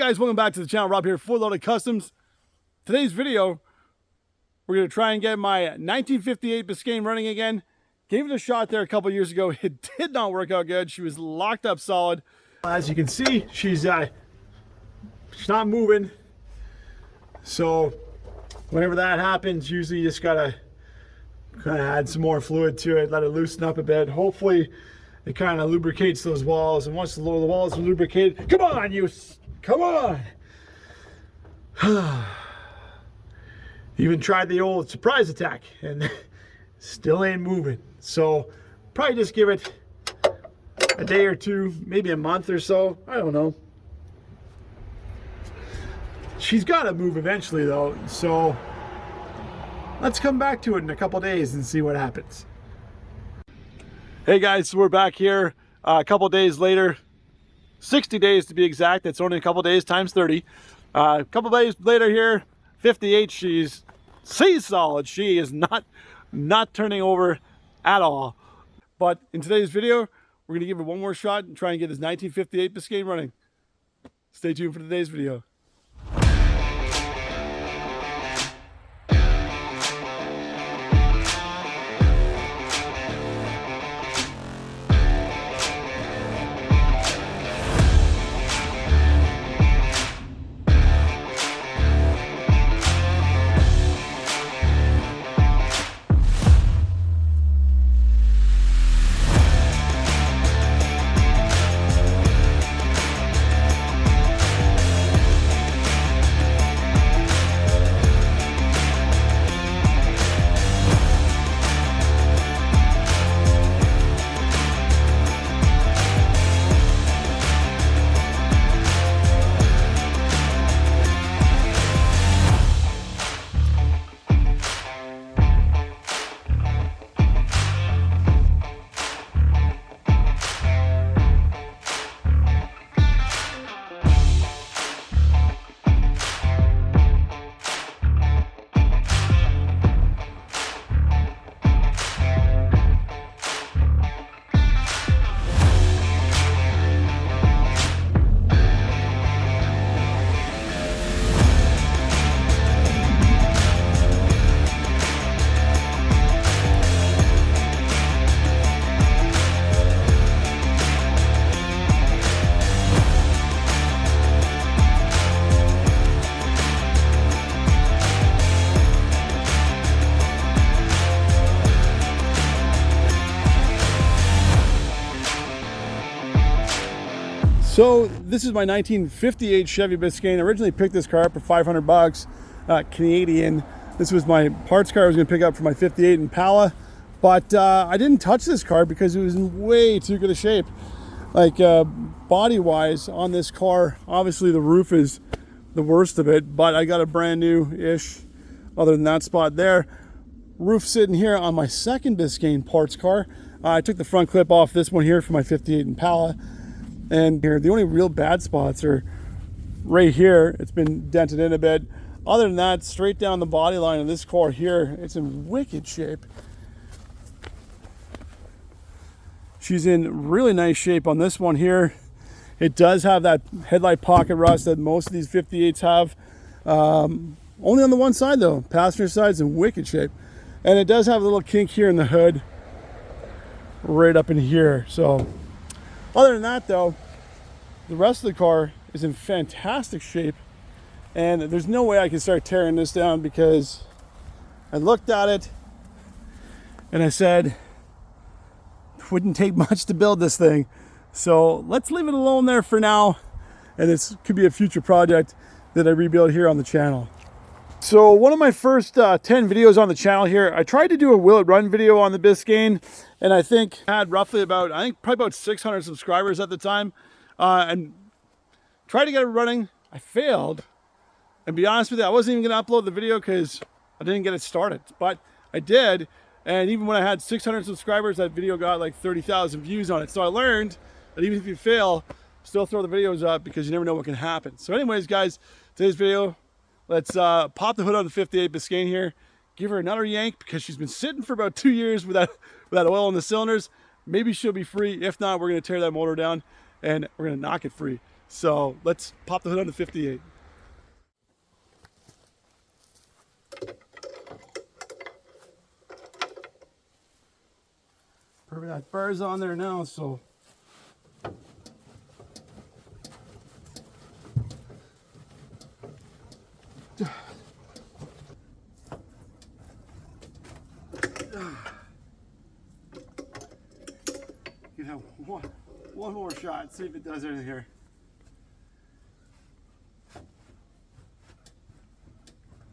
guys, welcome back to the channel. Rob here, Fully Loaded Customs. Today's video, we're going to try and get my 1958 Biscayne running again. Gave it a shot there a couple years ago. It did not work out good. She was locked up solid. As you can see, she's not moving. So whenever that happens, usually you just gotta kind of add some more fluid to it, let it loosen up a bit. Hopefully it kind of lubricates those walls, and once the walls are lubricated, come on. Even tried the old surprise attack and still ain't moving. So probably just give it a day or two, maybe a month or so. I don't know. She's got to move eventually though. So let's come back to it in a couple days and see what happens. Hey guys, so we're back here a couple days later. 60 days to be exact. It's only a couple days times 30. A couple days later here, 58, she's solid. She is not turning over at all. But in today's video, we're going to give her one more shot and try and get this 1958 Biscayne running. Stay tuned for today's video. So this is my 1958 Chevy Biscayne. I originally picked this car up for 500 bucks Canadian. This was my parts car I was going to pick up for my 58 Impala, but I didn't touch this car because it was in way too good a shape. Like body wise on this car, obviously the roof is the worst of it, but I got a brand new-ish, other than that spot there. Roof sitting here on my second Biscayne parts car. I took the front clip off this one here for my 58 Impala. And here, the only real bad spots are right here. It's been dented in a bit. Other than that, straight down the body line of this car here, it's in wicked shape. She's in really nice shape on this one here. It does have that headlight pocket rust that most of these 58s have. Only on the one side though. Passenger side's in wicked shape. And it does have a little kink here in the hood, right up in here. So other than that though, the rest of the car is in fantastic shape, and there's no way I can start tearing this down because I looked at it and I said it wouldn't take much to build this thing. So let's leave it alone there for now, and this could be a future project that I rebuild here on the channel. So one of my first 10 videos on the channel here, I tried to do a will it run video on the Biscayne, and I think I had roughly about, probably about 600 subscribers at the time, and tried to get it running. I failed, and be honest with you, I wasn't even going to upload the video because I didn't get it started, but I did. And even when I had 600 subscribers, that video got like 30,000 views on it. So I learned that even if you fail, still throw the videos up because you never know what can happen. So anyways, guys, today's video, let's pop the hood on the 58 Biscayne here, give her another yank because she's been sitting for about 2 years without oil in the cylinders. Maybe she'll be free. If not, we're going to tear that motor down and we're going to knock it free. So let's pop the hood on the 58. Perfect. That bar's on there now, so you have one more shot. See if it does anything here.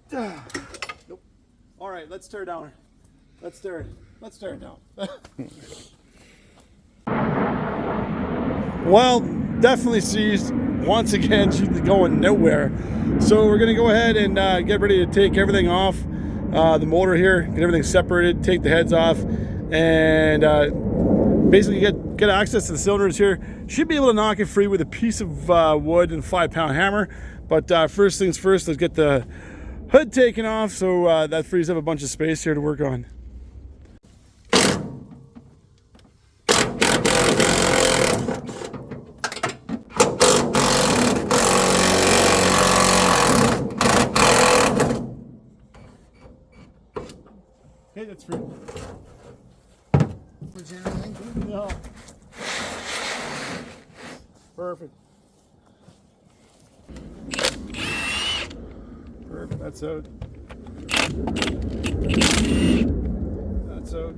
Nope. All right, let's tear it down. Let's tear it down. Well, definitely seized. Once again, she's going nowhere. So we're gonna go ahead and get ready to take everything off the motor here, get everything separated, take the heads off, and basically get access to the cylinders here. Should be able to knock it free with a piece of wood and a 5-pound hammer. But first things first, let's get the hood taken off, so that frees up a bunch of space here to work on. Hey, that's free. Was there anything? No. Perfect. Perfect. That's out. That's out.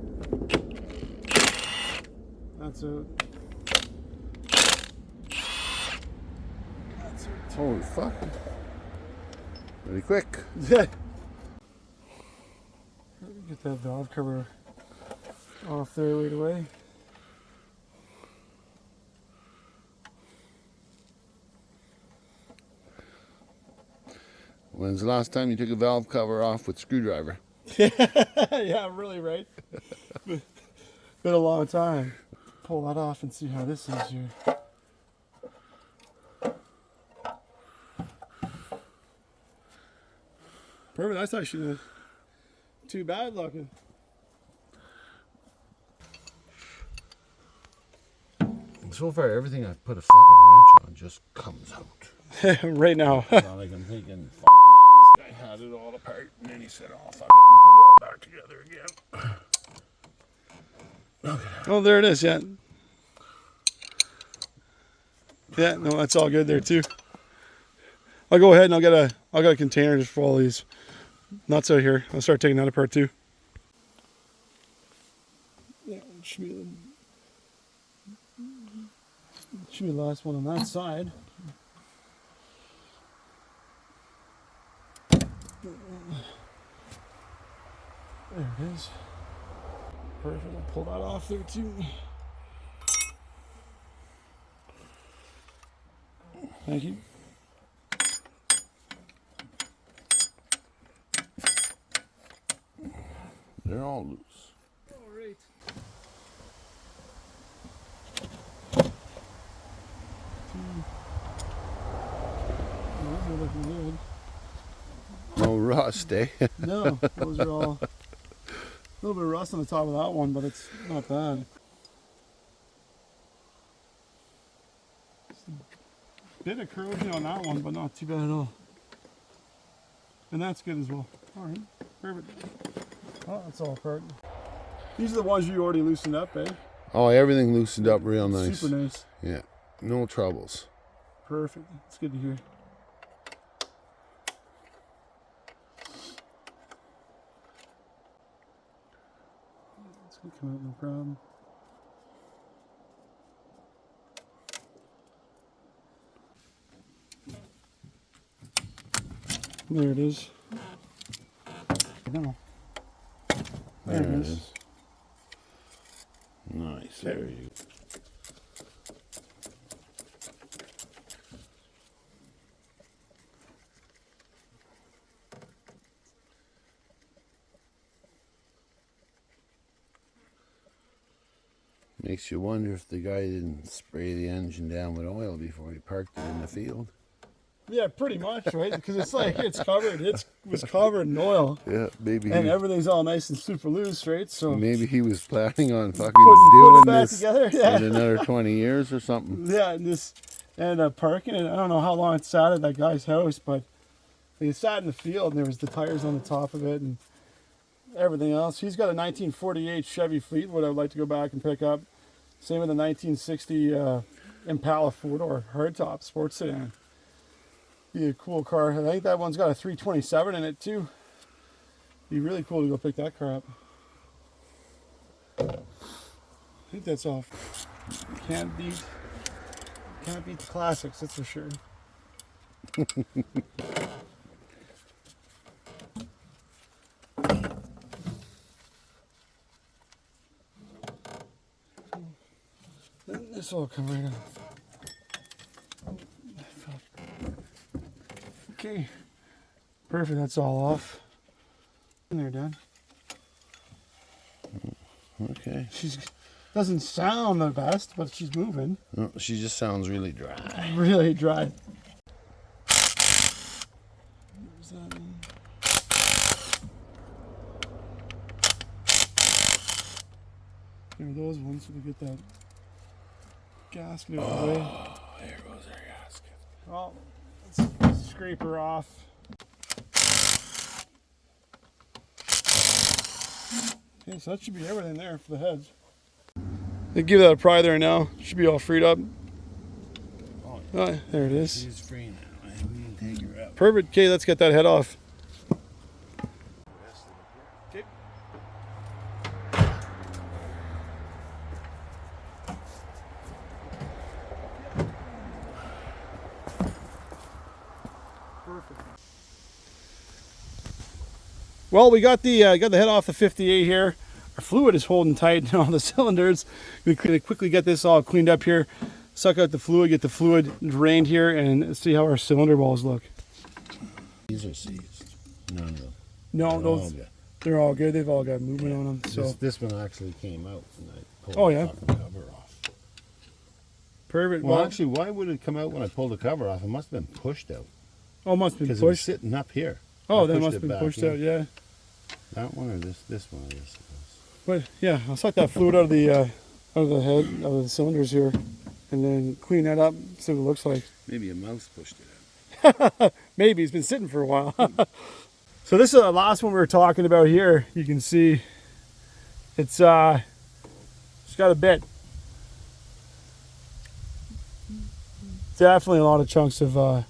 That's out. That's out. Holy fuck. Pretty quick. Yeah. Get that valve cover off there right away. When's the last time you took a valve cover off with screwdriver? Yeah, really, right? Been a long time. Pull that off and see how this is here. Perfect. That's actually not too bad looking. So far, everything I put a fucking wrench on just comes out. Right now. Not like I'm thinking, fuck man, this guy had it all apart, and then he said, oh, fuck it, and put it all back together again. Okay. Oh, there it is, yeah. Yeah, no, that's all good there too. I'll go ahead and I'll get a container just for all these nuts out here. I'll start taking that apart too. Yeah, should be the last one on that side. There it is. Perfect. I'll pull that off there too. Thank you. They're all loose. All right. Those are looking good. No rust, eh? No, those are all a little bit of rust on the top of that one, but it's not bad. Just a bit of corrosion on that one, but not too bad at all. And that's good as well. All right, perfect. Oh, that's all apart. These are the ones you already loosened up, eh? Oh, everything loosened up real nice. Super nice. Yeah, no troubles. Perfect. That's good to hear. It's gonna come out no problem. There it is. No. There it is. Nice. There you go. Makes you wonder if the guy didn't spray the engine down with oil before he parked it in the field. Yeah, pretty much, right? Because it's like it's covered. It was covered in oil. Yeah, maybe. And everything's all nice and super loose, right? So maybe he was planning on fucking putting doing it back this together. Yeah. in another 20 years or something. Yeah, and ended up parking it. I don't know how long it sat at that guy's house, but it sat in the field and there was the tires on the top of it and everything else. He's got a 1948 Chevy Fleetwood I would like to go back and pick up. Same with a 1960 Impala four-door hardtop sports sedan. Be a cool car. I think that one's got a 327 in it too. Be really cool to go pick that car up. I think that's all. Can't beat the classics, that's for sure. This will come right off. Okay, perfect. That's all off. In there, Dad. Okay. She doesn't sound the best, but she's moving. No, she just sounds really dry. Really dry. There are those ones so we get that gasket out of the way. There goes our gasket. Well, let's scrape her off. Okay, so that should be everything there for the heads. They give that a pry there now. Should be all freed up. Oh, There it is. she's free now. We can take her out. Perfect. Okay, let's get that head off. Okay. Perfect. Well, we got the head off the 58 here. Our fluid is holding tight in all the cylinders. We quickly get this all cleaned up here. Suck out the fluid, get the fluid drained here, and see how our cylinder walls look. These are seized. None of them. No, they're all good. They've all got movement on them. So this one actually came out when I pulled the fucking cover off. Perfect. Well, actually, why would it come out when I pulled the cover off? It must have been pushed out. Oh, it must have been Because it was pushed. sitting up here. Oh, I that pushed must it have been back pushed in. out, yeah. That one or this one, I guess. But yeah, I'll suck that fluid out of the head, out of the cylinders here, and then clean that up, see what it looks like. Maybe a mouse pushed it out. Maybe it's been sitting for a while. So this is the last one we were talking about here. You can see it's got a bit. Definitely a lot of chunks of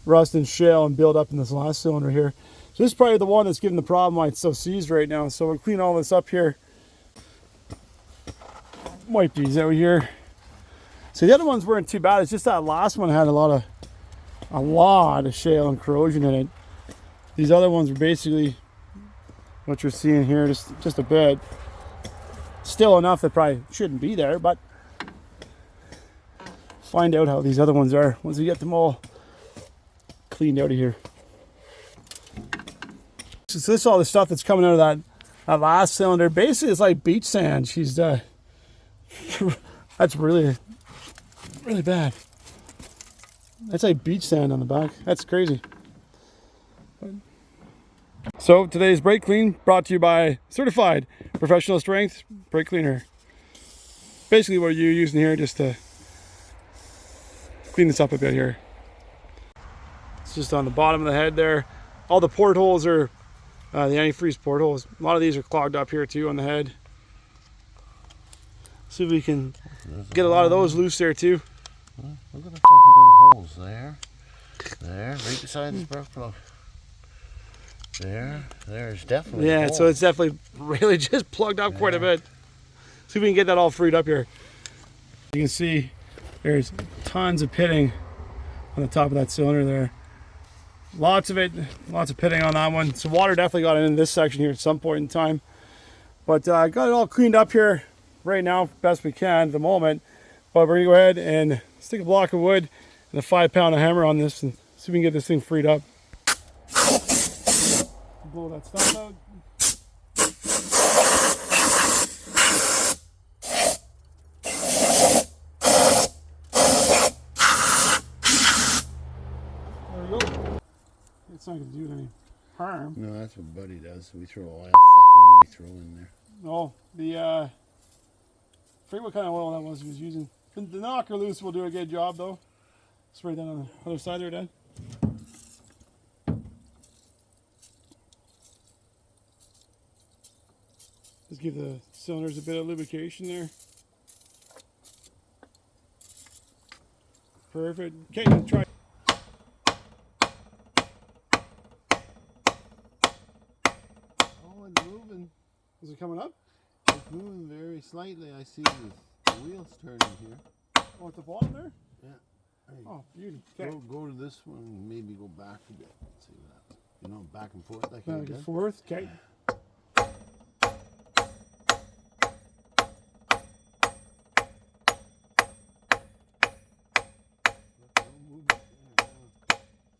rust and shale and build up in this last cylinder here. So this is probably the one that's giving the problem why it's so seized right now. So we'll clean all this up here. Wipe these out here. So the other ones weren't too bad. It's just that last one had a lot of shale and corrosion in it. These other ones are basically what you're seeing here, just a bit. Still enough that probably shouldn't be there, but find out how these other ones are once we get them all cleaned out of here. So this is all the stuff that's coming out of that last cylinder. Basically, it's like beach sand. She's that's really bad. That's like beach sand on the back. That's crazy. So today's brake clean brought to you by Certified Professional Strength Brake Cleaner. Basically what you're using here just to clean this up a bit here. It's just on the bottom of the head there. All the portholes are the antifreeze portholes. A lot of these are clogged up here too on the head. See if we can get a lot of those loose there too. Look at the fucking little holes there. There, right beside the spark plug. There's definitely a hole. So it's definitely really just plugged up quite a bit. See if we can get that all freed up here. You can see there's tons of pitting on the top of that cylinder there. Lots of pitting on that one. So water definitely got in this section here at some point in time. But I got it all cleaned up here right now, best we can at the moment. But we're gonna go ahead and stick a block of wood and a 5-pound hammer on this and see if we can get this thing freed up. Blow that stuff out. There we go. It's not going to do any harm. No, that's what Buddy does. We throw oil. Fuck, what do we throw in there? Oh, I forget what kind of oil that was he was using. The knocker loose will do a good job though. Spray down on the other side there, Dad. Just give the cylinders a bit of lubrication there. Perfect. Okay, try. Oh, it's moving. Is it coming up? It's moving very slightly. I see the wheels turning here. Oh, at the bottom there? Yeah. Hey, Oh, beauty. Okay. go to this one and maybe go back a bit. See what happens. You know, back and forth like I Back and did. forth. Okay.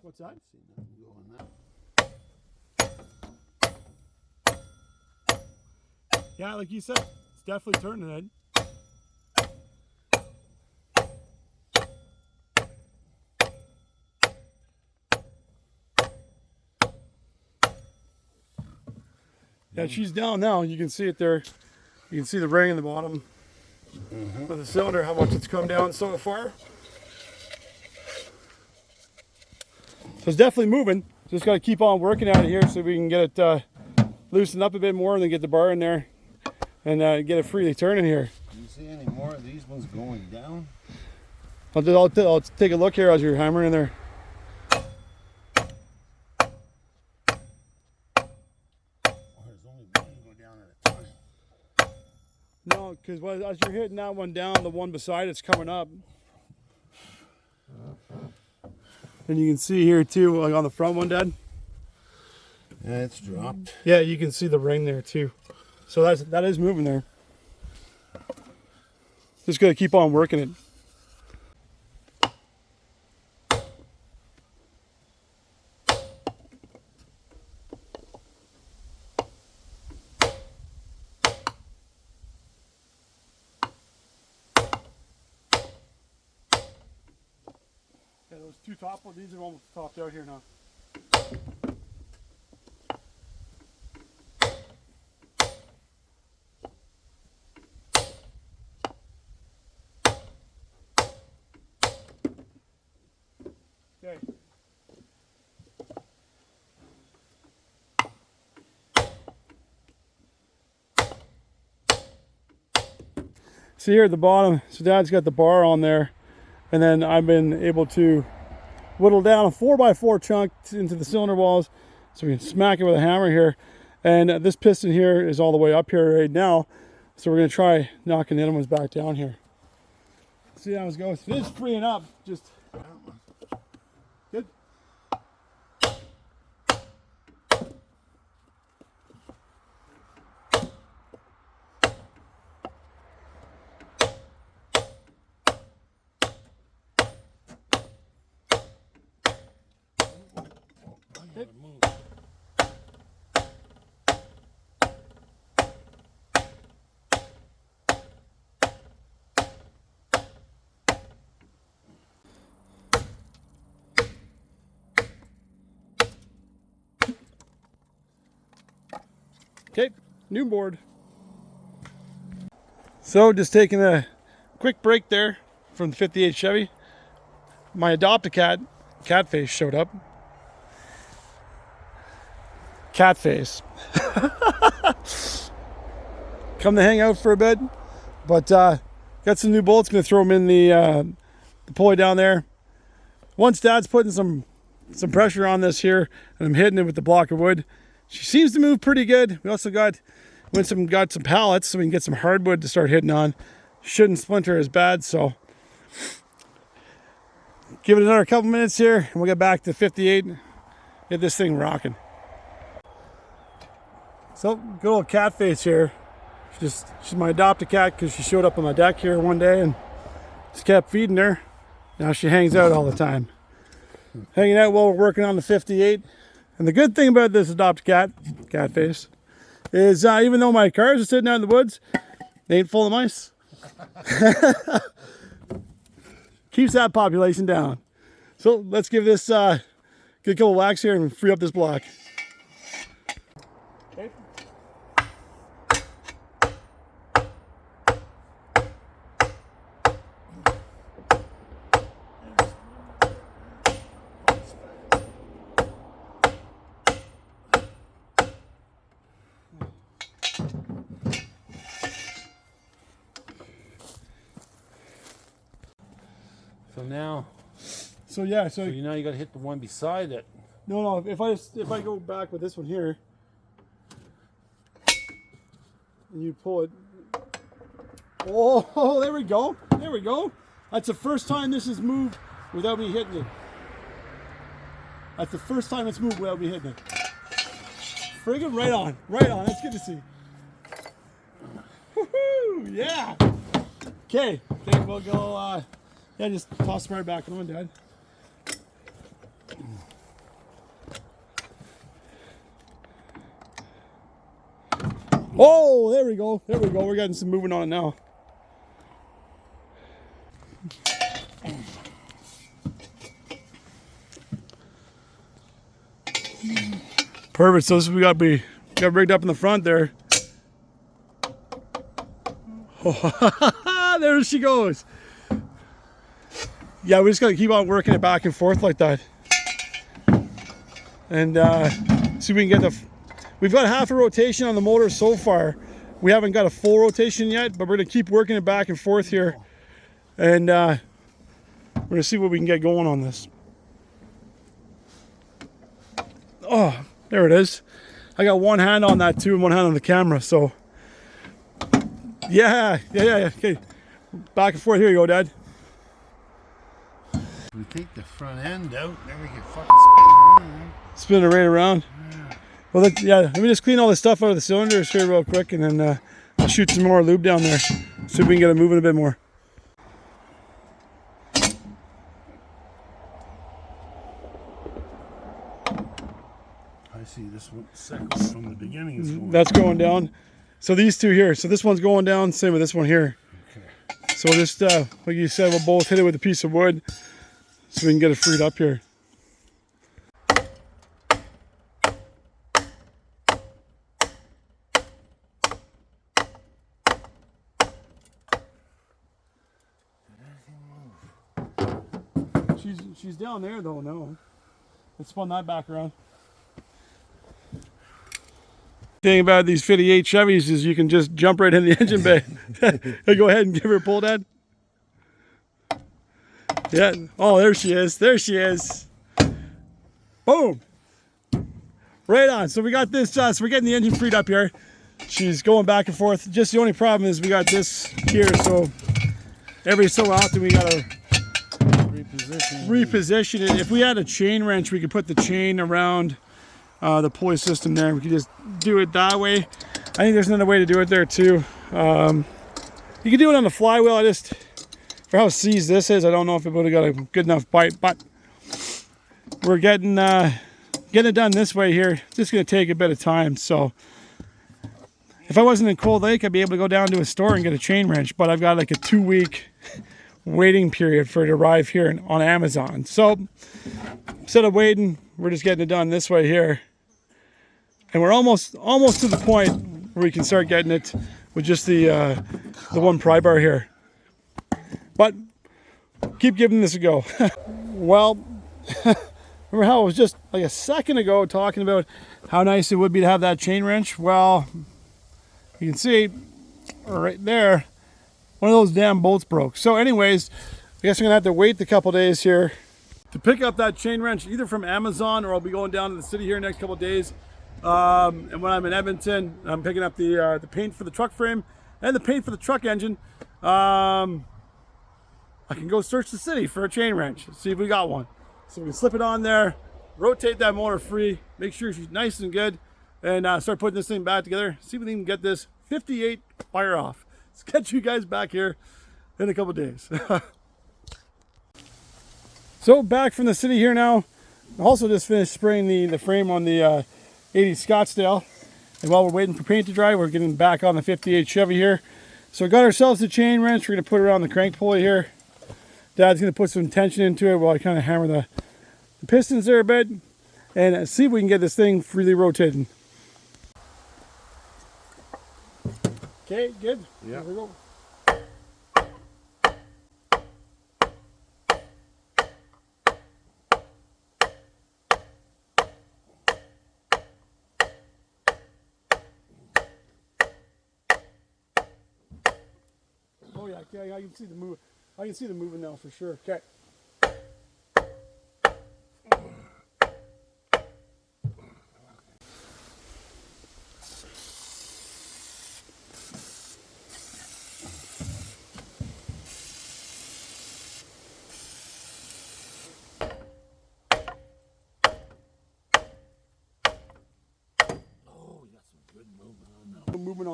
What's that? See nothing going now. Yeah, like you said, it's definitely turning, Ed. Yeah, she's down now. You can see it there. You can see the ring in the bottom of the cylinder, how much it's come down so far. So it's definitely moving. Just got to keep on working at it here so we can get it loosened up a bit more and then get the bar in there and get it freely turning here. Do you see any more of these ones going down? I'll take a look here as you're hammering in there. Or is only one go down at a time? No, because as you're hitting that one down, the one beside it's coming up. And you can see here too, like on the front one, Dad. Yeah, it's dropped. Yeah, you can see the ring there too. So that is moving there. Just gotta keep on working it. Yeah, those two top ones, these are almost topped out here now. Okay. See here at the bottom, so Dad's got the bar on there, and then I've been able to whittle down a 4x4 chunk into the cylinder walls so we can smack it with a hammer here. And this piston here is all the way up here right now, so we're going to try knocking the other ones back down here. See how it goes. It is freeing up, just good. Okay, new board. So just taking a quick break there from the 58 Chevy. My adopt-a-cat, Catface, showed up. Catface. Come to hang out for a bit, but got some new bolts. Gonna throw them in the pulley down there. Once Dad's putting some pressure on this here, and I'm hitting it with the block of wood, she seems to move pretty good. We also got some pallets so we can get some hardwood to start hitting on. Shouldn't splinter as bad, so give it another couple minutes here and we'll get back to 58, get this thing rocking. So good old Catface here. She's my adopted cat because she showed up on my deck here one day and just kept feeding her. Now she hangs out all the time, hanging out while we're working on the 58. And the good thing about this adopted cat, Catface, is even though my cars are sitting out in the woods, they ain't full of mice. Keeps that population down. So let's give this get a couple whacks here and free up this block. Okay. now, So yeah, so now you got to hit the one beside it. no, if I go back with this one here, and you pull it. Oh, there we go. There we go. That's the first time this has moved without me hitting it. That's the first time it's moved without me hitting it. Friggin' right on. Right on. That's good to see. Woohoo! Yeah. Okay. Then we'll go, yeah, just toss it right back on, Dad. Oh, there we go. There we go. We're getting some movement on it now. Perfect. So this is we got rigged up in the front there. Oh, there she goes. Yeah, we just got to keep on working it back and forth like that, and see if we can get the. We've got half a rotation on the motor so far. We haven't got a full rotation yet, but we're gonna keep working it back and forth here, and we're gonna see what we can get going on this. Oh, there it is. I got one hand on that too and one hand on the camera, so yeah. Okay, back and forth. Here you go, Dad. We take the front end out, then we can fucking spin it around. Spin it right around. Well, yeah, let me just clean all this stuff out of the cylinders here real quick, and then I'll shoot some more lube down there, see if we can get it moving a bit more. I see this one second from the beginning is going. That's going down. So these two here. So this one's going down. Same with this one here. Okay. So just like you said, we'll both hit it with a piece of wood, so we can get it freed up here. She's down there though. No, let's spun that back around. Thing about these 58 Chevys is you can just jump right in the engine bay. Go ahead and give her a pull, Dad. Yeah. Oh, there she is. There she is. Boom. Right on. So we got this. So we're getting the engine freed up here. She's going back and forth. Just the only problem is we got this here. So every so often we gotta reposition it. If we had a chain wrench, we could put the chain around the pulley system there. We could just do it that way. I think there's another way to do it there too. You can do it on the flywheel. I just, for how seized this is, I don't know if it would have got a good enough bite, but we're getting it done this way here. It's just going to take a bit of time. So if I wasn't in Cold Lake, I'd be able to go down to a store and get a chain wrench, but I've got like a 2-week waiting period for it to arrive here on Amazon. So instead of waiting, we're just getting it done this way here. And we're almost to the point where we can start getting it with just the one pry bar here. But keep giving this a go. Well, remember how I was just like a second ago talking about how nice it would be to have that chain wrench? Well, you can see right there, one of those damn bolts broke. So anyways, I guess I'm gonna have to wait a couple days here to pick up that chain wrench, either from Amazon or I'll be going down to the city here next couple days. And when I'm in Edmonton, I'm picking up the paint for the truck frame and the paint for the truck engine. I can go search the city for a chain wrench, see if we got one. So we can slip it on there, rotate that motor free, make sure she's nice and good, and start putting this thing back together. See if we can get this 58 fire off. Let's catch you guys back here in a couple days. So back from the city here now. Also just finished spraying the frame on the 80 Scottsdale. And while we're waiting for paint to dry, we're getting back on the 58 Chevy here. So we got ourselves a chain wrench. We're going to put it around the crank pulley here. Dad's going to put some tension into it while I kind of hammer the pistons there a bit. And see if we can get this thing freely rotating. Okay, good. Yeah. Here we go. Oh yeah, okay, I can see the move. I can see the moving now for sure. Okay.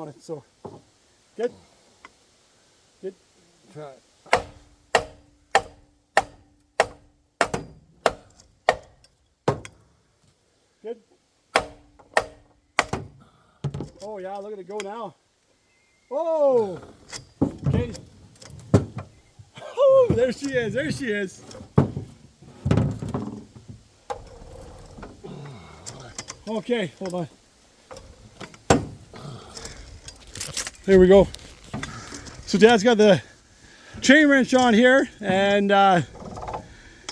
on it. So, good. Good. Try. Good. Oh yeah, look at it go now. Oh. Okay. Oh, there she is. There she is. Okay, hold on. There we go. So Dad's got the chain wrench on here, and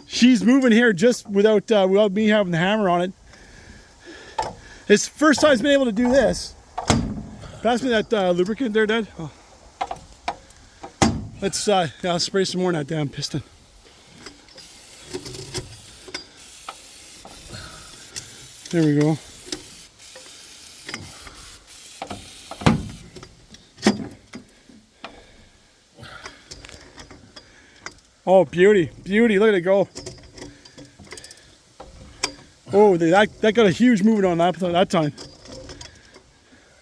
she's moving here just without me having the hammer on it. It's the first time he's been able to do this. Pass me that lubricant there, Dad. Oh. Let's I'll spray some more in that damn piston. There we go. Oh, beauty, beauty, look at it go. Oh, that got a huge movement on that time.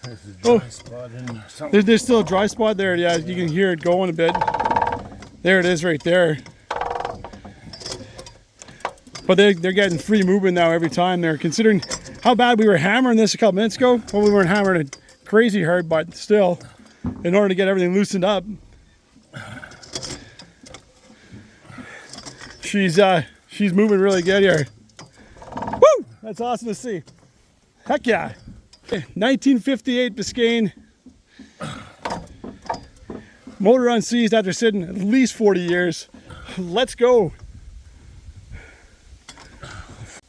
There's a dry spot in there. Something. There's still a dry spot there, yeah, you can hear it going a bit. There it is right there. But they're getting free movement now every time there, considering how bad we were hammering this a couple minutes ago. Well, we weren't hammering it crazy hard, but still, in order to get everything loosened up. She's moving really good here. Woo! That's awesome to see. Heck yeah. 1958 Biscayne. Motor unseized after sitting at least 40 years. Let's go.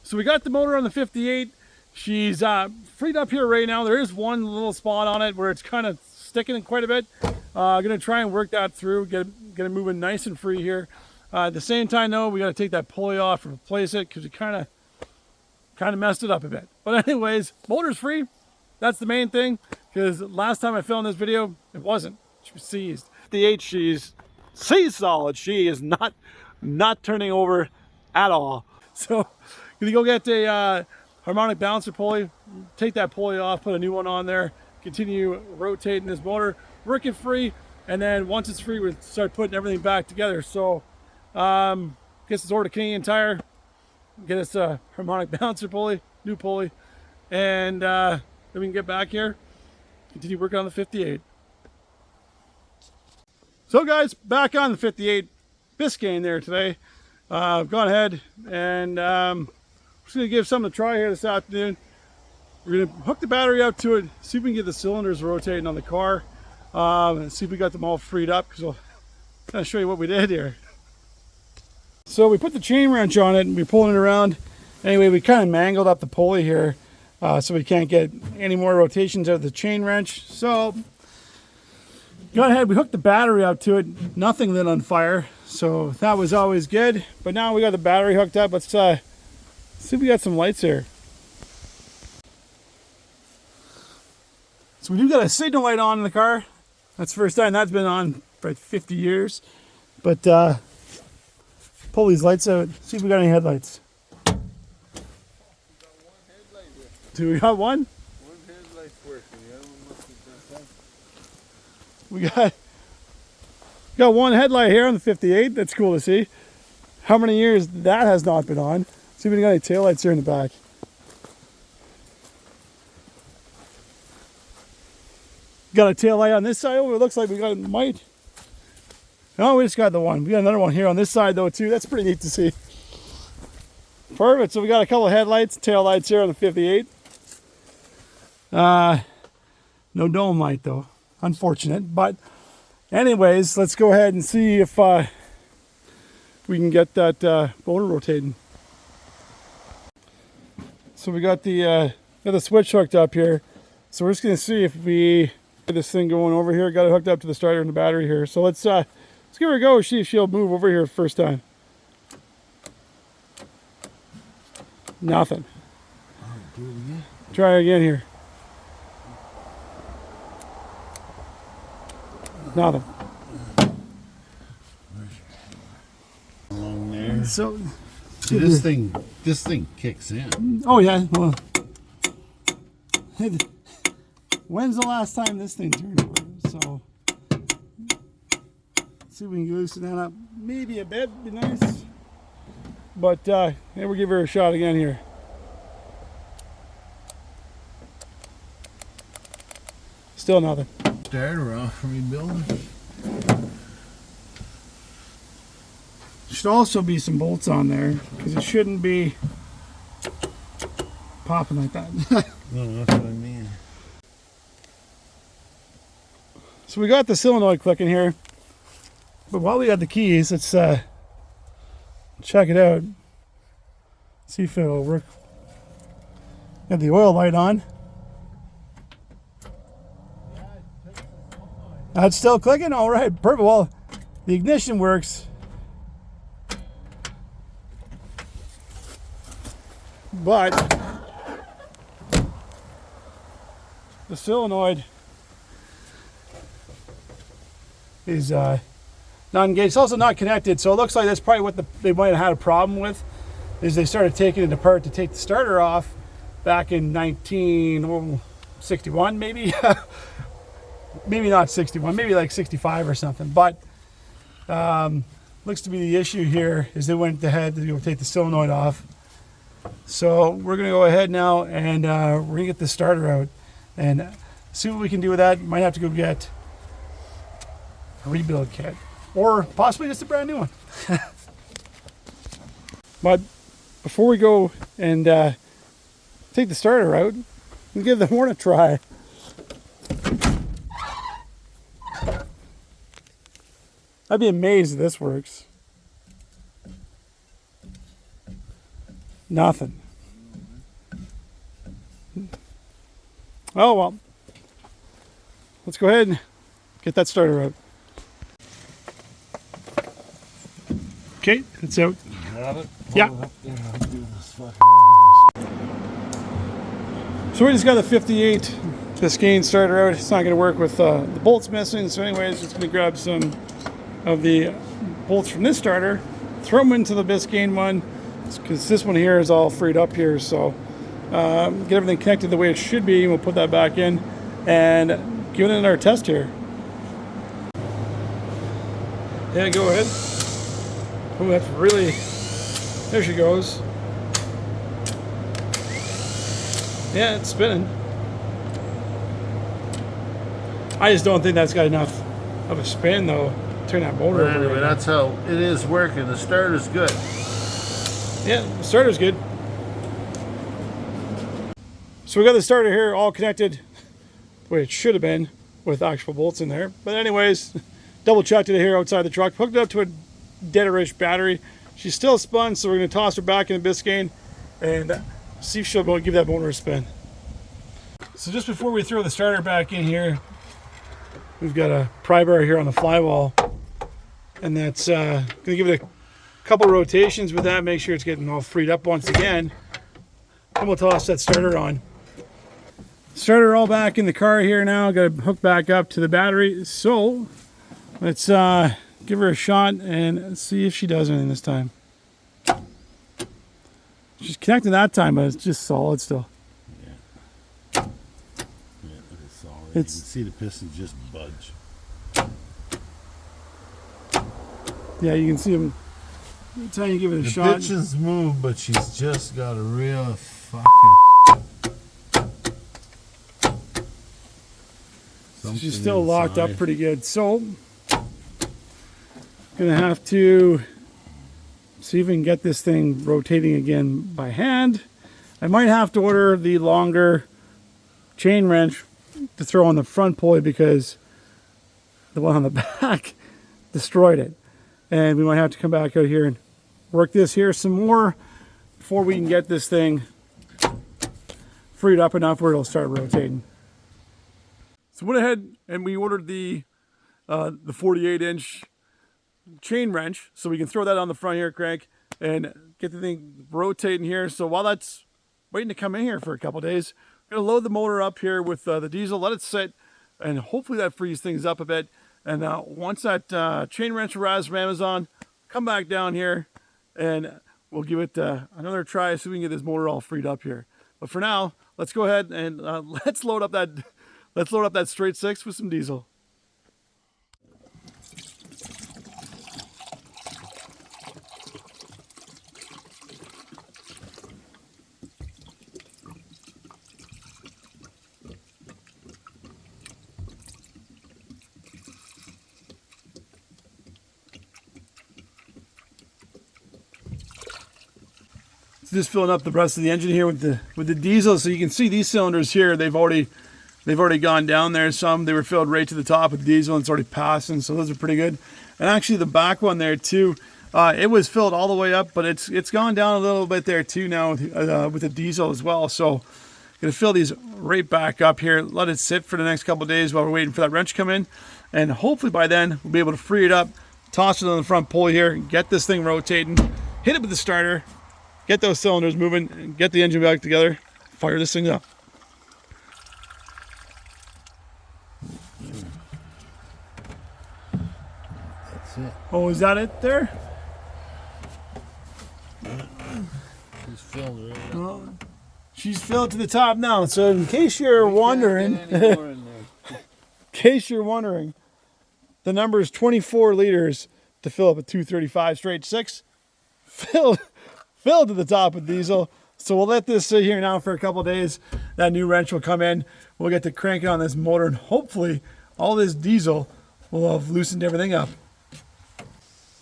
So we got the motor on the 58. She's freed up here right now. There is one little spot on it where it's kind of sticking in quite a bit. I'm gonna try and work that through, get it moving nice and free here. At the same time though, we got to take that pulley off and replace it because it kind of messed it up a bit. But anyways, motor's free. That's the main thing, because last time I filmed this video, it wasn't. She was seized. The H, she's seized solid. She is not turning over at all. So gonna go get a harmonic balancer pulley, take that pulley off, put a new one on there, continue rotating this motor, work it free, and then once it's free, we'll start putting everything back together. So guess it's order Canadian Tire, get us a harmonic balancer pulley, new pulley, and then we can get back here, continue working on the 58. So guys, back on the 58 Biscayne there today. I've gone ahead and just gonna give something a try here this afternoon. We're gonna hook the battery up to it, see if we can get the cylinders rotating on the car, and see if we got them all freed up, because I'll kind of show you what we did here. So we put the chain wrench on it and we're pulling it around. Anyway, we kind of mangled up the pulley here, so we can't get any more rotations out of the chain wrench. So go ahead, we hooked the battery up to it. Nothing lit on fire, so that was always good. But now we got the battery hooked up. Let's see if we got some lights here. So we do got a signal light on in the car. That's the first time that's been on for like 50 years. But pull these lights out, see if we got any headlights. Do we got one? One headlight's working. The other one must be done. We got one headlight here on the 58. That's cool to see. How many years that has not been on. See if we got any taillights here in the back. Got a tail light on this side. Oh, it looks like we got it might. Oh, we just got the one. We got another one here on this side though too. That's pretty neat to see. Perfect. So we got a couple of headlights, tail lights here on the 58. No dome light though. Unfortunate. But anyways, let's go ahead and see if we can get that motor rotating. So we got the switch hooked up here. So we're just gonna see if we get this thing going over here. Got it hooked up to the starter and the battery here. So let's give her a go, see if she'll move over here first time. Nothing. Do it again. Try again here. Nothing. Along there. So See, this thing kicks in. oh yeah, well When's the last time this thing turned over? So, let's see if we can loosen that up maybe a bit. Be nice. But yeah, we'll give her a shot again here. Still nothing. Starter off, rebuilding. Should also be some bolts on there because it shouldn't be popping like that. No, that's what I mean. So we got the solenoid clicking here, but while we got the keys, let's check it out. See if it'll work. Got the oil light on. That's still clicking. All right, perfect. Well, the ignition works. But the solenoid is not engaged. It's also not connected, so it looks like that's probably what they might have had a problem with, is they started taking it apart to take the starter off back in 1961, maybe. Maybe not 61, maybe like 65 or something. But looks to be the issue here is they went ahead to go take the solenoid off. So we're going to go ahead now and we're going to get the starter out and see what we can do with that. Might have to go get a rebuild kit or possibly just a brand new one. But before we go and take the starter out, we'll give the horn a try. I'd be amazed if this works. Nothing. Oh well. Let's go ahead and get that starter out. Okay, it's out. Got it? Yeah. Hold it up there, I'll do this fucking wires. So we just got the 58 Biscayne starter out. It's not going to work with the bolts missing. So anyways, just going to grab some of the bolts from this starter, throw them into the Biscayne one, because this one here is all freed up here. So get everything connected the way it should be. We'll put that back in and give it another test here. Yeah, go ahead. Oh, that's really, there she goes. Yeah, it's spinning. I just don't think that's got enough of a spin though. Turn that motor over. Anyway, that's how it is working. The starter's good. Yeah, the starter's good. So we got the starter here all connected the way it should have been with actual bolts in there. But anyways, double checked it here outside the truck. Hooked it up to a deaderish battery. She's still spun, so we're going to toss her back in the Biscayne and see if she'll go give that motor a spin. So just before we throw the starter back in here, we've got a pry bar here on the flywall. And that's going to give it a couple rotations with that, make sure it's getting all freed up once again. And we'll toss that starter on. Starter all back in the car here now. Got to hook back up to the battery. So let's give her a shot and see if she does anything this time. She's connected that time, but it's just solid still. Yeah, it's solid. You can see the pistons just budge. Yeah, you can see them. That's how you give it a shot. The pistons move, but she's just got a real fucking. She's still locked up pretty good. So, gonna have to see if we can get this thing rotating again by hand. I might have to order the longer chain wrench to throw on the front pulley because the one on the back destroyed it. And we might have to come back out here and work this here some more before we can get this thing freed up enough where it'll start rotating. So went ahead and we ordered the 48-inch chain wrench so we can throw that on the front here, crank, and get the thing rotating here. So while that's waiting to come in here for a couple days, we're gonna load the motor up here with the diesel, let it sit, and hopefully that frees things up a bit. And once that chain wrench arrives from Amazon, come back down here and we'll give it another try so we can get this motor all freed up here. But for now, let's go ahead and let's load up that Let's load up that straight six with some diesel. Just filling up the rest of the engine here with the diesel. So you can see these cylinders here, they've already gone down there some. They were filled right to the top with diesel and it's already passing, so those are pretty good. And actually the back one there too, it was filled all the way up, but it's gone down a little bit there too now with the diesel as well. So gonna fill these right back up here, let it sit for the next couple of days while we're waiting for that wrench to come in, and hopefully by then we'll be able to free it up, toss it on the front pulley here, get this thing rotating, hit it with the starter, get those cylinders moving, get the engine back together, fire this thing up. That's it. Oh, is that it there? She's filled right up. Well, she's filled to the top now. So in case you're wondering, the number is 24 liters to fill up a 235 straight six. Filled to the top with diesel. So we'll let this sit here now for a couple of days. That new wrench will come in. We'll get to cranking on this motor, and hopefully all this diesel will have loosened everything up.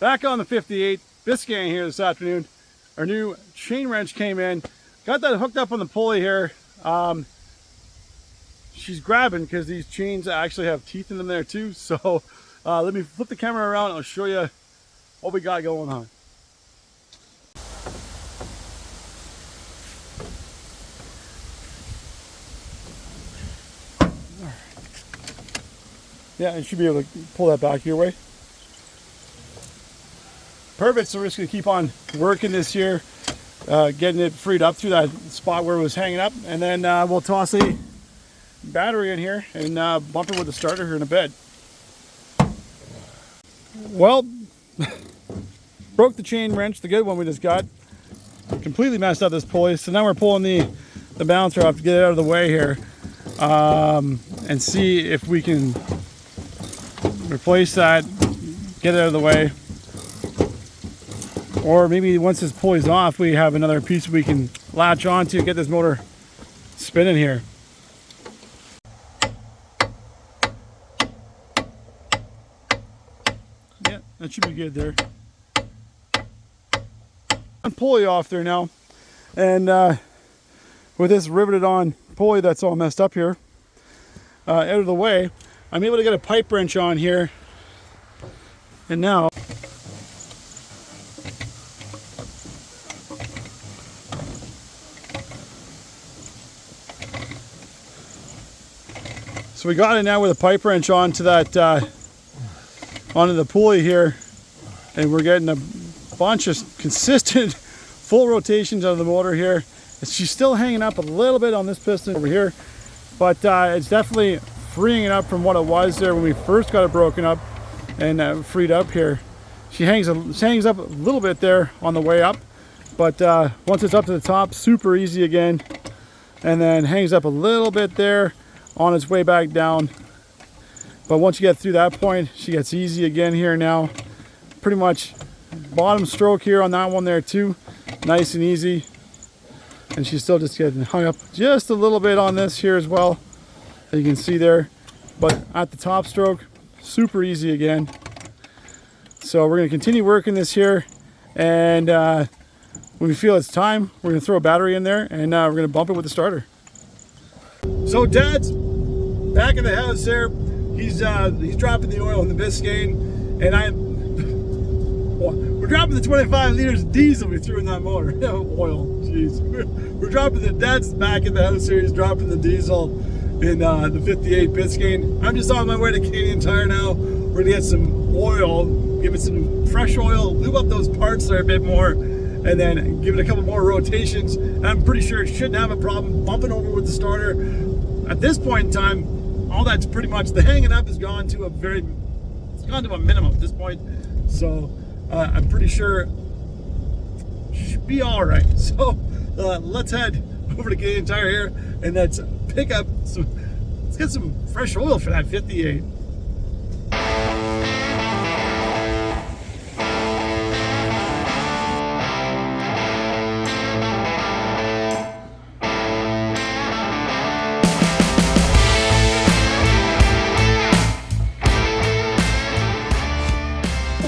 Back on the 58 Biscayne here this afternoon. Our new chain wrench came in. Got that hooked up on the pulley here. She's grabbing because these chains actually have teeth in them there too. So let me flip the camera around and I'll show you what we got going on. Yeah, you should be able to pull that back your way. Perfect, so we're just gonna keep on working this here, getting it freed up through that spot where it was hanging up, and then we'll toss a battery in here and bump it with the starter here in a bit. Well, broke the chain wrench, the good one we just got. Completely messed up this pulley, so now we're pulling the balancer off to get it out of the way here, and see if we can replace that, get it out of the way. Or maybe once this pulley's off, we have another piece we can latch onto, get this motor spinning here. Yeah, that should be good there. Pulley off there now. And with this riveted on pulley that's all messed up here, out of the way, I'm able to get a pipe wrench on here. And now so we got it now with a pipe wrench onto that onto the pulley here, and we're getting a bunch of consistent full rotations out of the motor here. She's still hanging up a little bit on this piston over here, but it's definitely freeing it up from what it was there when we first got it broken up and freed up here. She hangs up a little bit there on the way up, but once it's up to the top, super easy again, and then hangs up a little bit there on its way back down. But once you get through that point, she gets easy again here now. Pretty much bottom stroke here on that one there too, nice and easy. And she's still just getting hung up just a little bit on this here as well, you can see there. But at the top stroke, super easy again. So we're going to continue working this here, and when we feel it's time, we're going to throw a battery in there, and we're going to bump it with the starter. So Dad's back in the house there. He's dropping the oil in the Biscayne, and we're dropping the 25 liters of diesel we threw in that motor. Oil, jeez. We're dropping Dad's back in the house here. He's dropping the diesel in the 58 Biscayne. I'm just on my way to Canadian Tire now. We're gonna get some oil, give it some fresh oil, lube up those parts there a bit more, and then give it a couple more rotations. I'm pretty sure it shouldn't have a problem bumping over with the starter. At this point in time, all that's pretty much, the hanging up has gone to a minimum at this point. So I'm pretty sure it should be all right. So let's head over to Canadian Tire here, and let's pick up some Let's get some fresh oil for that 58.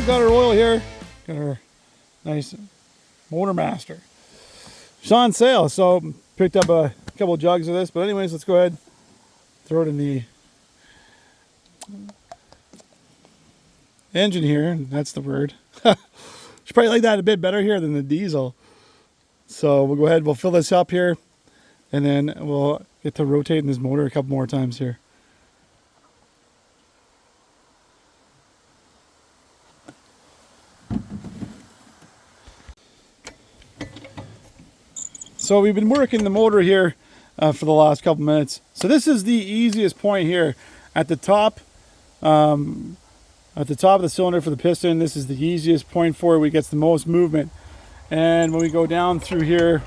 Got our oil here, got our nice Motor Master. It's on sale, so picked up a couple jugs of this. But anyways, let's go ahead, throw it in the engine here. That's the word. Should probably like that a bit better here than the diesel. So we'll go ahead, we'll fill this up here, and then we'll get to rotating this motor a couple more times here. So we've been working the motor here for the last couple minutes. So this is the easiest point here at the top of the cylinder for the piston. This is the easiest point for it. We get the most movement. And when we go down through here,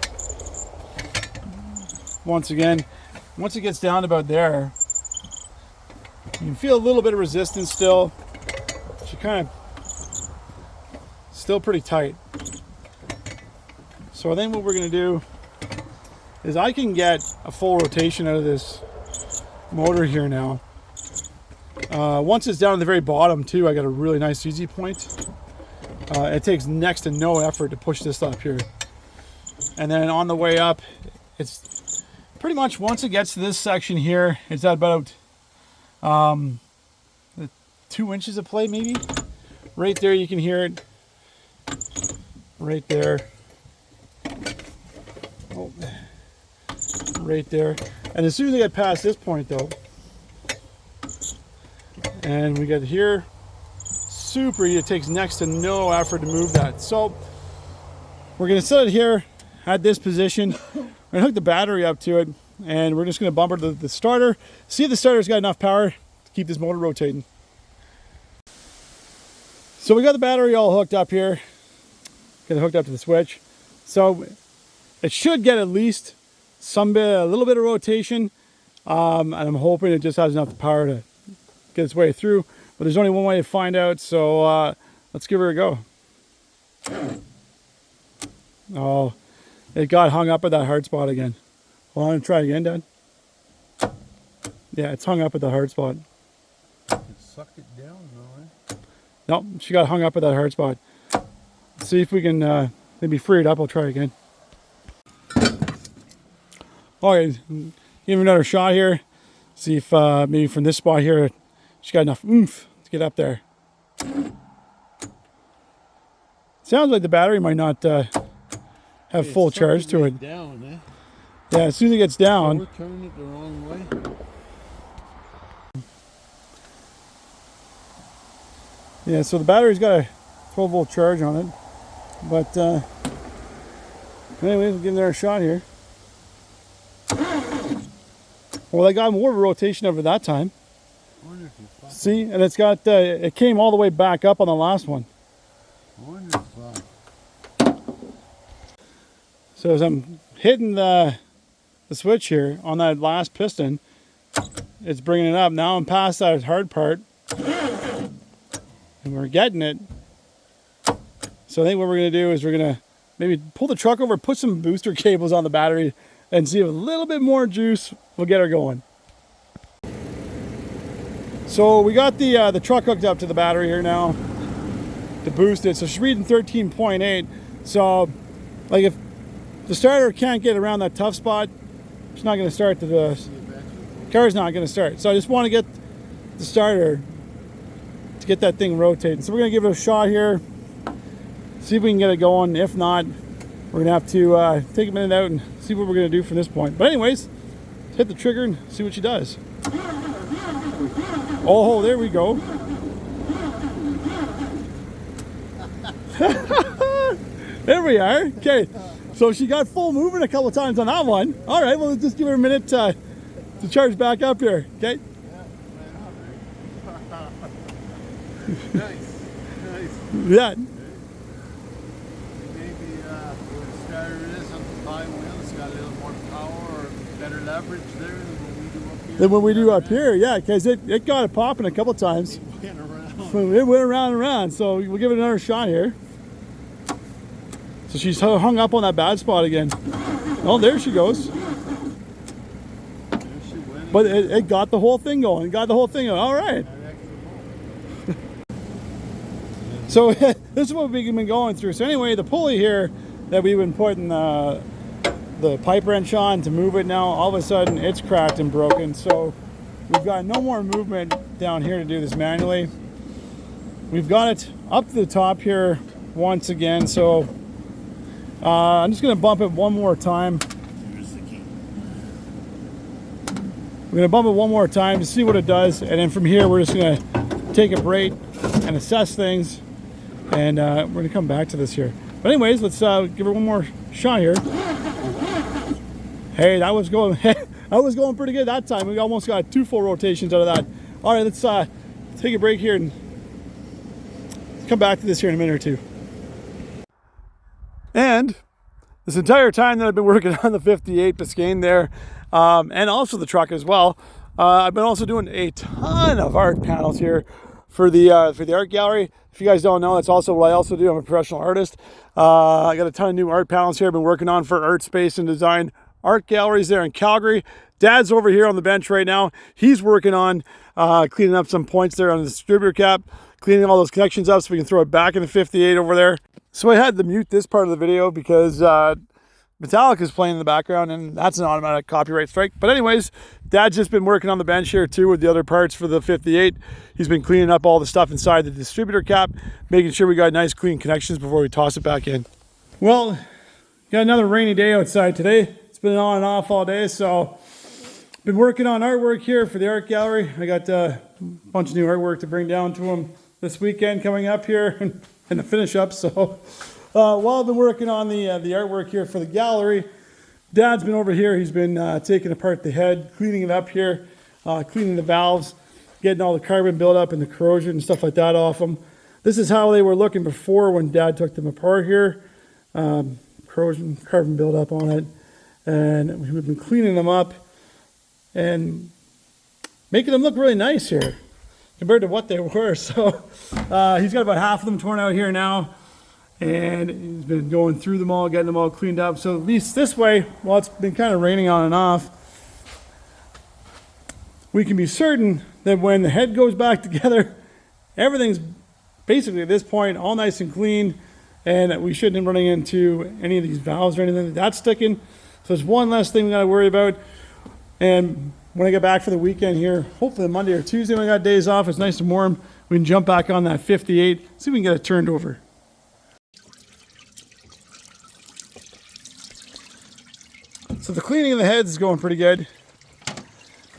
once again, once it gets down about there, you can feel a little bit of resistance still. She kind of still pretty tight. So I think what we're going to do is I can get a full rotation out of this motor here now. Once it's down at the very bottom too, I got a really nice easy point. It takes next to no effort to push this up here. And then on the way up, it's pretty much once it gets to this section here, it's at about 2 inches of play maybe. Right there you can hear it. Right there. Oh. Right there. And as soon as I get past this point though, and we get here, super easy. It takes next to no effort to move that. So we're going to set it here at this position. We're going to hook the battery up to it, and we're just going to bump it to the starter, see if the starter's got enough power to keep this motor rotating. So we got the battery all hooked up here. Got it hooked up to the switch. So it should get at least a little bit of rotation, and I'm hoping it just has enough power to get its way through. But there's only one way to find out, so let's give her a go. Oh, it got hung up at that hard spot again. Well, I'm gonna try again, Dad. Yeah, it's hung up at the hard spot. It sucked it down, though, eh? Nope, she got hung up at that hard spot. Let's see if we can maybe free it up. I'll try again. Okay, give it another shot here. See if maybe from this spot here, she got enough oomph to get up there. Sounds like the battery might not have full charge to it. Down, eh? Yeah, as soon as it gets down. So we're turning it the wrong way. Yeah, so the battery's got a 12-volt charge on it. But anyways, we'll give it a shot here. Well, I got more rotation over that time. See, and it's got it came all the way back up on the last one. So as I'm hitting the switch here on that last piston, it's bringing it up. Now I'm past that hard part, and we're getting it. So I think what we're going to do is we're going to maybe pull the truck over, put some booster cables on the battery, and see if a little bit more juice will get her going. So we got the truck hooked up to the battery here now to boost it. So she's reading 13.8. So like if the starter can't get around that tough spot, it's not going to start. The car's not going to start. So I just want to get the starter to get that thing rotating. So we're going to give it a shot here, see if we can get it going. If not, we're going to have to take a minute out and see what we're going to do from this point. But anyways, hit the trigger and see what she does. Oh, there we go. There we are. Okay, so she got full movement a couple of times on that one. All right, well, let's just give her a minute to charge back up here. Okay. Nice. Yeah. Maybe where the starter is on the high wheel, it's got a little more power or better leverage there than what we do up here. than when we do up here. Yeah, because it got it popping a couple times. Went around. It went around and around, so we'll give it another shot here. So she's hung up on that bad spot again. Oh, there she goes. There she went. But it got the whole thing going. It got the whole thing going. All right. So this is what we've been going through. So anyway, the pulley here that we've been putting the pipe wrench on to move it now, all of a sudden it's cracked and broken. So we've got no more movement down here to do this manually. We've got it up to the top here once again. So I'm just going to bump it one more time. Here's the key. We're going to bump it one more time to see what it does. And then from here, we're just going to take a break and assess things. And we're going to come back to this here. But anyways, let's give her one more shot here. Hey, that was going pretty good that time. We almost got 2 full rotations out of that. All right, let's take a break here and come back to this here in a minute or two. And this entire time that I've been working on the 58 Biscayne there, and also the truck as well, I've been also doing a ton of art panels here for the art gallery. If you guys don't know, that's also what I also do. I'm a professional artist. I got a ton of new art panels here I've been working on for Art Space and Design art galleries there in Calgary. Dad's over here on the bench right now. He's working on cleaning up some points there on the distributor cap, cleaning all those connections up so we can throw it back in the 58 over there. So I had to mute this part of the video because Metallica's playing in the background, and that's an automatic copyright strike. But anyways, Dad's just been working on the bench here too with the other parts for the 58. He's been cleaning up all the stuff inside the distributor cap, making sure we got nice clean connections before we toss it back in. Well, got another rainy day outside today. It's been on and off all day, so been working on artwork here for the art gallery. I got a bunch of new artwork to bring down to them this weekend coming up here and to finish up. So while I've been working on the artwork here for the gallery, Dad's been over here. He's been taking apart the head, cleaning it up here, cleaning the valves, getting all the carbon buildup and the corrosion and stuff like that off them. This is how they were looking before when Dad took them apart here. Corrosion, carbon buildup on it. And we've been cleaning them up and making them look really nice here compared to what they were. So he's got about half of them torn out here now. And he's been going through them all, getting them all cleaned up. So at least this way, while it's been kind of raining on and off, we can be certain that when the head goes back together, everything's basically at this point all nice and clean, and we shouldn't be running into any of these valves or anything that's sticking. So there's one less thing we got to worry about. And when I get back for the weekend here, hopefully Monday or Tuesday when I got days off, it's nice and warm, we can jump back on that 58, see if we can get it turned over. So the cleaning of the heads is going pretty good.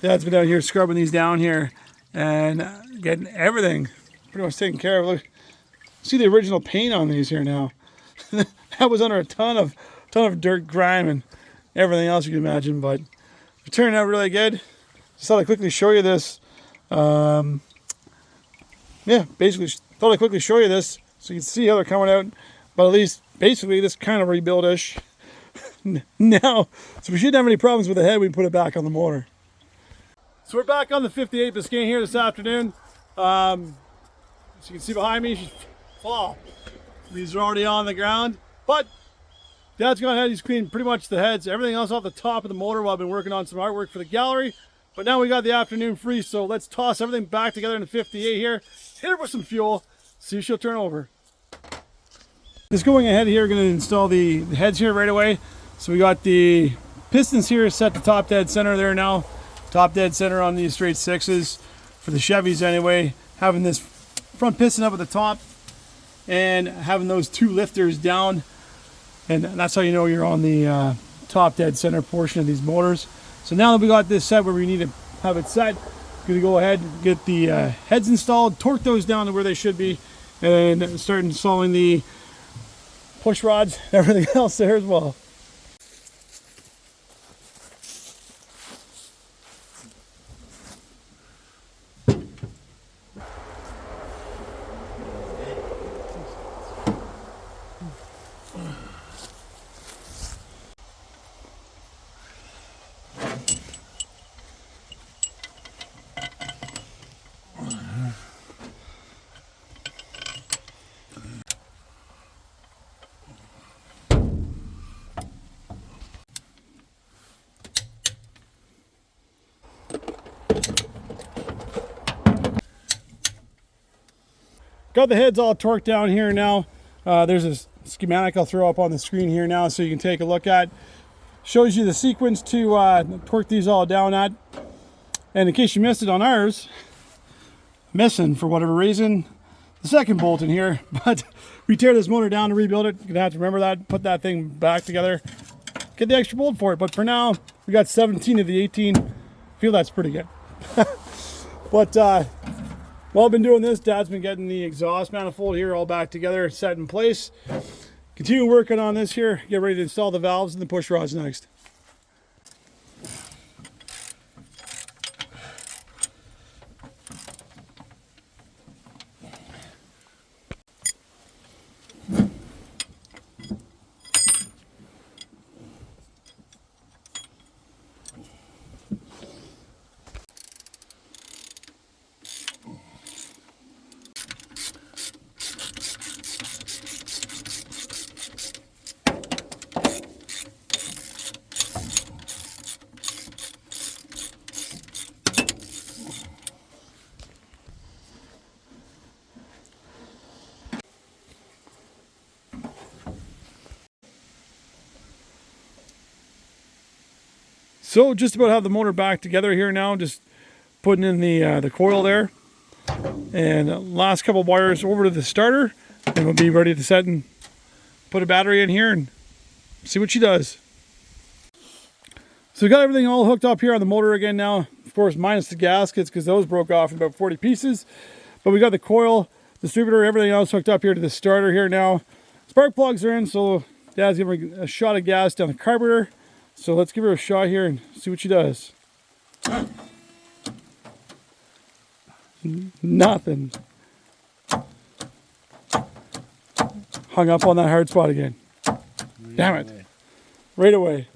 Dad's been out here scrubbing these down here and getting everything pretty much taken care of. Look, see the original paint on these here now. That was under a ton of dirt, grime, and everything else you can imagine, but it turned out really good. Just thought I'd quickly show you this. Yeah, basically thought I'd quickly show you this so you can see how they're coming out. But at least basically this kind of rebuild-ish. Now, so we shouldn't have any problems with the head. We can put it back on the motor. So we're back on the 58 Biscayne here this afternoon. As you can see behind me, she's full. These are already on the ground, but Dad's gone ahead. He's cleaned pretty much the heads, everything else off the top of the motor while I've been working on some artwork for the gallery. But now we got the afternoon free, so let's toss everything back together in the 58 here. Hit her with some fuel, see if she'll turn over. Just going ahead here, going to install the heads here right away. So we got the pistons here set to top dead center there now. Top dead center on these straight sixes for the Chevys anyway. Having this front piston up at the top and having those two lifters down. And that's how you know you're on the top dead center portion of these motors. So now that we got this set where we need to have it set, I'm going to go ahead and get the heads installed, torque those down to where they should be, and start installing the push rods and everything else there as well. got the heads all torqued down here now. There's a schematic I'll throw up on the screen here now so you can take a look at. Shows you the sequence to torque these all down at. And in case you missed it on ours, missing for whatever reason, the second bolt in here. But we tear this motor down to rebuild it. You're gonna have to remember that, put that thing back together, get the extra bolt for it. But for now, we got 17 of the 18. I feel that's pretty good. But while I've been doing this, Dad's been getting the exhaust manifold here all back together, set in place. Continue working on this here, get ready to install the valves and the push rods next. So just about have the motor back together here now, just putting in the coil there. And last couple of wires over to the starter, and we'll be ready to set and put a battery in here and see what she does. So we got everything all hooked up here on the motor again now. Of course, minus the gaskets because those broke off in about 40 pieces. But we got the coil, distributor, everything else hooked up here to the starter here now. Spark plugs are in, so Dad's giving a shot of gas down the carburetor. So let's give her a shot here and see what she does. Nothing. Hung up on that hard spot again. Damn it. Right away.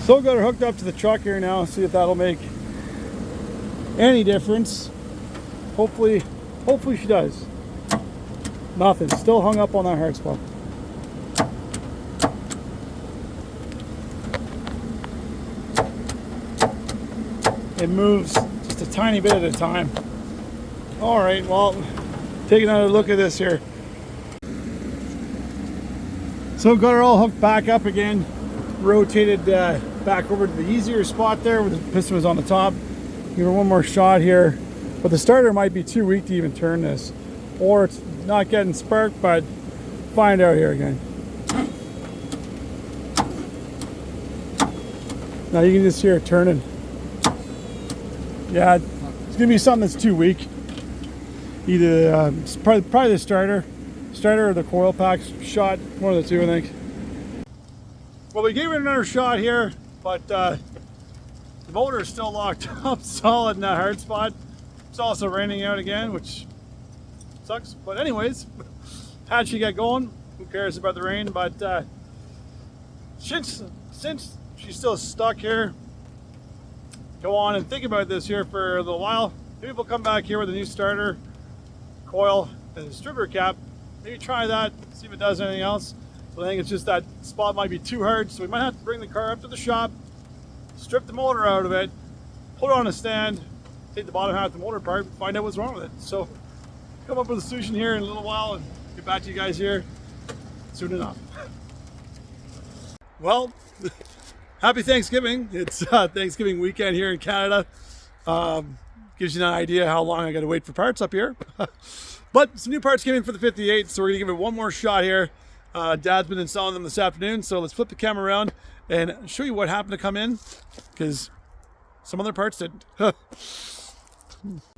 So got her hooked up to the truck here now. See if that'll make any difference. Hopefully she does. Nothing. Still hung up on that hard spot. It moves just a tiny bit at a time. All right, well, take another look at this here. So got her all hooked back up again, rotated back over to the easier spot there where the piston was on the top. Give her one more shot here, but the starter might be too weak to even turn this, or it's not getting spark, but find out here again. Now you can just hear it turning. Yeah, it's gonna be something that's too weak. Either probably the starter or the coil pack shot. One of the two, I think. Well, we gave it another shot here, but the motor is still locked up solid in that hard spot. It's also raining out again, which sucks. But anyways, how'd she get going? Who cares about the rain? But since she's still stuck here, go on and think about this here for a little while. Maybe we'll come back here with a new starter, coil, and a distributor cap. Maybe try that, see if it does anything else. So I think it's just that spot might be too hard, so we might have to bring the car up to the shop, strip the motor out of it, put it on a stand, take the bottom half of the motor apart, and find out what's wrong with it. So come up with a solution here in a little while and get back to you guys here soon enough. Well, happy Thanksgiving. It's Thanksgiving weekend here in Canada. Gives you an idea how long I got to wait for parts up here. But some new parts came in for the 58, so we're going to give it one more shot here. Dad's been installing them this afternoon, so let's flip the camera around and show you what happened to come in, because some other parts didn't.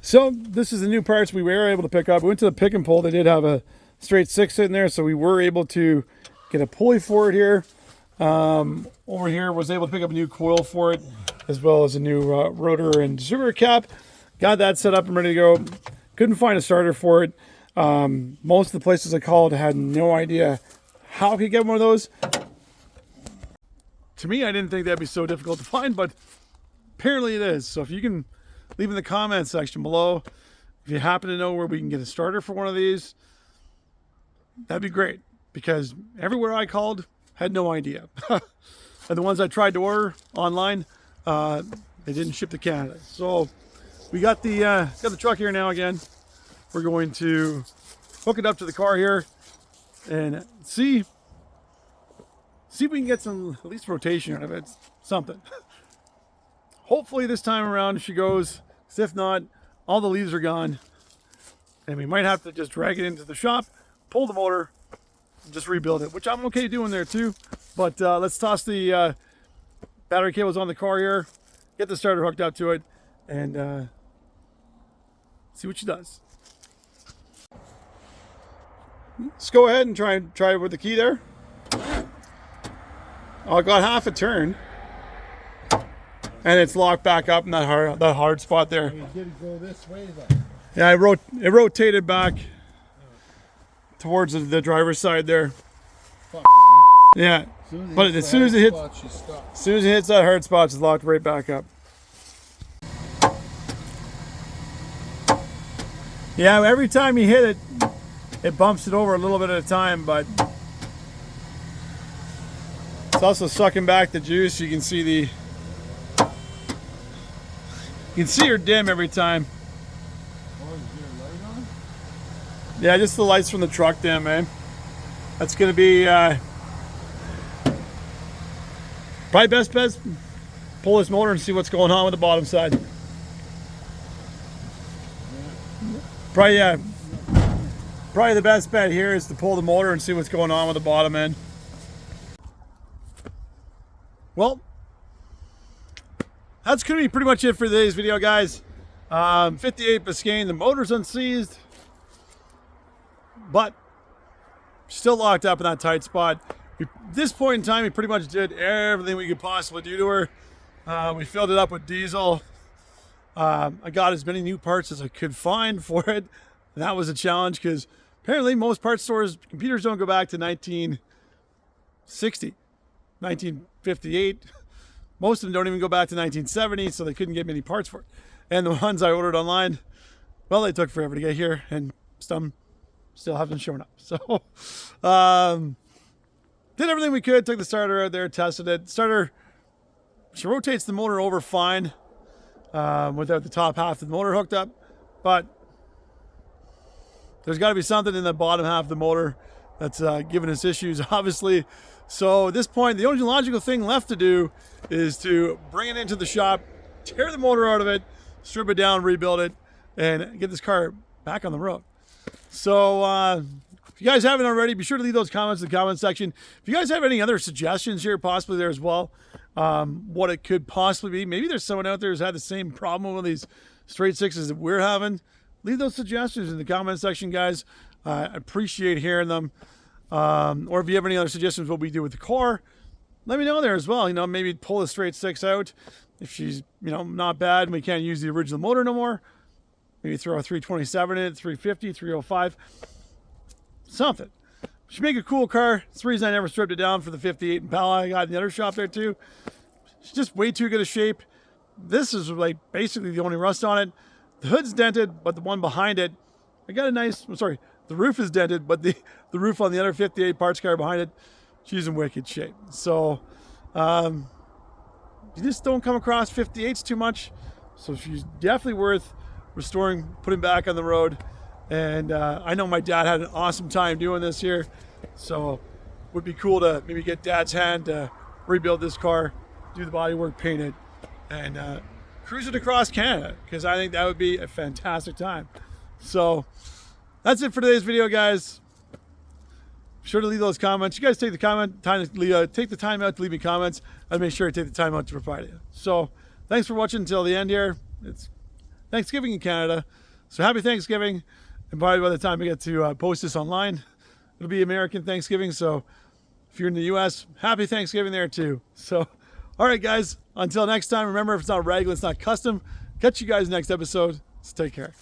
So this is the new parts we were able to pick up. We went to the pick and pull. They did have a straight 6 in there, so we were able to get a pulley for it here. Over here was able to pick up a new coil for it, as well as a new rotor and distributor cap. Got that set up and ready to go. Couldn't find a starter for it. Most of the places I called had no idea how I could get one of those. To me, I didn't think that'd be so difficult to find, but apparently it is. So if you can leave in the comments section below, if you happen to know where we can get a starter for one of these, that'd be great, because everywhere I called had no idea. And the ones I tried to order online, they didn't ship to Canada. So we got the truck here now again. We're going to hook it up to the car here and see if we can get some, at least rotation out of it, something. Hopefully this time around she goes, 'cause if not, all the leaves are gone. And we might have to just drag it into the shop, pull the motor, and just rebuild it, which I'm okay doing there too. But let's toss the battery cables on the car here, get the starter hooked up to it, and see what she does. Let's go ahead and try it with the key there. Oh, I got half a turn, and it's locked back up in that hard spot there. You did go this way though. Yeah, it rotated back towards the driver's side there. Fuck. Yeah, but as soon as it hits that hard spot, it's locked right back up. Yeah, every time you hit it, it bumps it over a little bit at a time, but it's also sucking back the juice. You can see her dim every time. Oh, is your light on? Yeah, just the lights from the truck dim, man. That's gonna be probably best bet. Pull this motor and see what's going on with the bottom side. Probably the best bet here is to pull the motor and see what's going on with the bottom end. Well, that's going to be pretty much it for today's video, guys. 58 Biscayne, the motor's unseized, but still locked up in that tight spot. At this point in time, we pretty much did everything we could possibly do to her. We filled it up with diesel. I got as many new parts as I could find for it. And that was a challenge because apparently most parts stores, computers don't go back to 1960, 1958. Most of them don't even go back to 1970, so they couldn't get many parts for it. And the ones I ordered online, well, they took forever to get here, and some still haven't shown up. So, did everything we could, took the starter out there, tested it. Starter, she rotates the motor over fine without the top half of the motor hooked up, but there's got to be something in the bottom half of the motor that's giving us issues, obviously. So at this point, the only logical thing left to do is to bring it into the shop, tear the motor out of it, strip it down, rebuild it, and get this car back on the road. So if you guys haven't already, be sure to leave those comments in the comment section. If you guys have any other suggestions here, possibly there as well, what it could possibly be. Maybe there's someone out there who's had the same problem with these straight sixes that we're having. Leave those suggestions in the comment section, guys. I appreciate hearing them. Or if you have any other suggestions what we do with the car, let me know there as well. You know, maybe pull the straight six out. If she's, you know, not bad and we can't use the original motor no more, maybe throw a 327 in it, 350, 305, something. Should make a cool car. That's the reason I never stripped it down for the 58 Impala I got in the other shop there too. It's just way too good a shape. This is like basically the only rust on it. The hood's dented, but the one behind it, I got a nice, I'm sorry, the roof is dented, but the roof on the other 58 parts car behind it, she's in wicked shape. So you just don't come across 58s too much. So she's definitely worth restoring, putting back on the road. And I know my dad had an awesome time doing this here. So it would be cool to maybe get Dad's hand to rebuild this car, do the bodywork, paint it, and cruise it across Canada, because I think that would be a fantastic time. So that's it for today's video, guys. Be sure to leave those comments. You guys take the time out to leave me comments. I'll make sure I take the time out to reply to you. So thanks for watching until the end here. It's Thanksgiving in Canada, so happy Thanksgiving. And by the time I get to post this online, it'll be American Thanksgiving. So if you're in the US, happy Thanksgiving there too. So all right, guys, until next time, remember, if it's not regular, it's not custom. Catch you guys next episode. So take care.